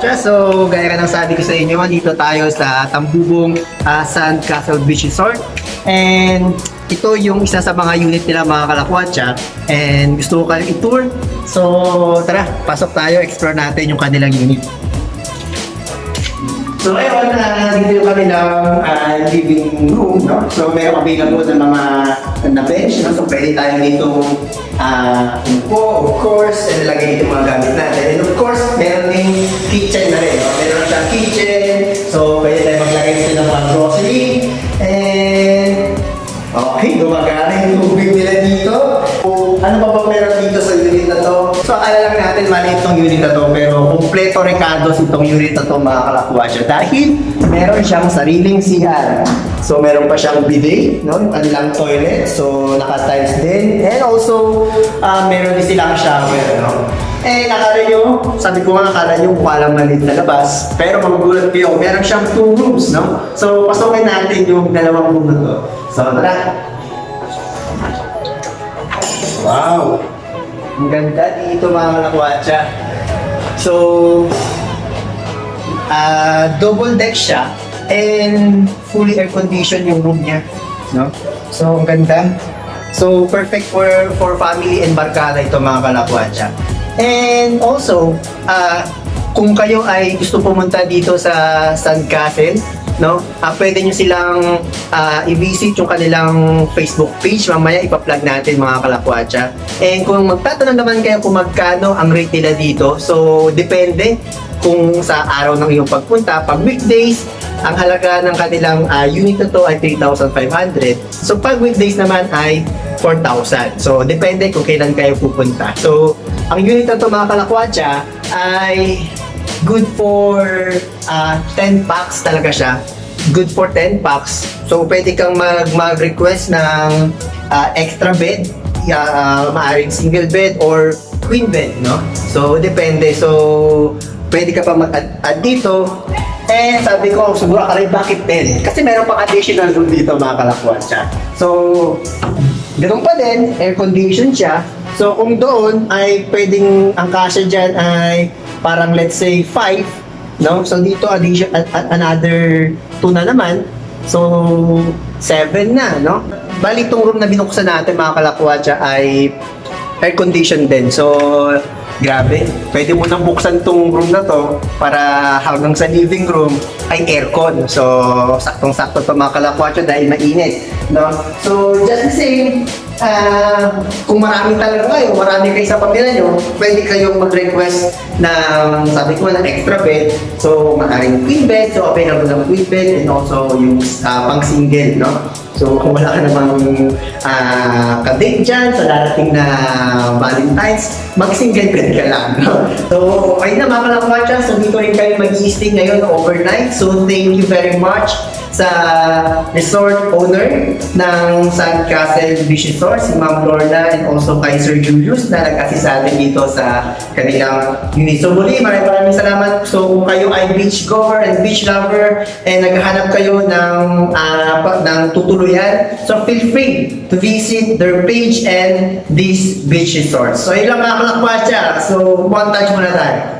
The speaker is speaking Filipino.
Kalakwatsa. So, gaya ka ng sabi ko sa inyo, dito tayo sa Tambubong Sandcastle Beach Resort. And ito yung isa sa mga unit nila mga Kalakwatsa. And gusto ko kayong i-tour. So, tara, pasok tayo, explore natin yung kanilang unit. So, ayun, dito yung kanilang living room, no? So, meron available ng mga na bench, no? So, pwede tayo dito upo, of course, and nilagay dito mga gamit natin. And of course, meron ding kitchen na rin, no? Meron siyang kitchen, so pwede tayo maglagay dito ng mga grocery. And, okay, gumagana yung tubig nila dito. So, ano pa ba meron dito sa unit na to? So, akala lang natin maliit tong unit na to, pero kompleto recados itong unit na to mga Kalakwatsa. Dahil meron siyang sariling CR. So, meron pa siyang bidet, no? Yung kanilang toilet. So, naka-tiles din. And also, meron din silang shower, no? Eh, nakala nyo, sabi ko nga, nakala nyo walang maliit na labas. Pero magugulat kayo, meron siyang 2 rooms, no? So, pasokin natin yung dalawang room na to. So, tara. Wow! Ang ganda dito mga Kalakwatsa. So, double deck siya and fully air conditioned yung room niya, no? So, ang ganda. So, perfect for family and barkada ito mga Kalakwatsa. And also, kung kayo ay gusto pumunta dito sa Sandcastle, no? Pwede nyo silang i-visit yung kanilang Facebook page. Mamaya ipa-plug natin mga Kalakwatsa. And kung magtatanong naman kayo kung magkano ang rate nila dito, so depende kung sa araw ng iyong pagpunta. Pag weekdays, ang halaga ng kanilang unit na to ay 3,500. So pag weekdays naman ay 4,000. So depende kung kailan kayo pupunta. So ang unit na to mga Kalakwatsa ay good for 10 packs talaga siya. Good for 10 packs. So, pwede kang mag-request ng extra bed, maaaring single bed or queen bed, no? So, depende. So, pwede ka pa mag-add dito. And sabi ko, siguro ka rin, bakit 10? Kasi meron pang additional room dito mga Kalakwatsa. So, ganun pa din, air condition siya. So, kung doon ay pwedeng ang kasya dyan ay parang let's say 5, no? So, dito addition, another 2 na naman. So, 7 na, no? Bali, itong room na binuksan natin mga Kalakwatsa ay air condition din. So, grabe. Pwede mo nang buksan tong room na to para hanggang sa living room ay aircon. So, saktong-sakto to mga Kalakwatsa dahil mainit, no? So, just the same, kung marami talaga kayo, marami kayo sa pamilya nyo, pwede kayong mag-request ng, sabi ko, ng extra bed. So, maaaring queen bed, so available ng queen bed and also yung pang single, no? So, kung wala ka namang ka-date dyan sa darating na Valentine's, mag-single bed ka lang, no? So, okay na mga Kalakwatsa, so dito rin kayo mag-i-stay ngayon overnight. So, thank you very much sa resort owner ng Sandcastle Beach Resort, si Ma'am Lorna, and also kay Sir Julius na nag-assist sa atin dito sa kanilang unit. So muli, maraming salamat. So kung kayo ay beach goer and beach lover and naghahanap kayo ng tutuluyan, so feel free to visit their page and this beach resort. So yun lang mga Kalakwatsa. So montage muna tayo.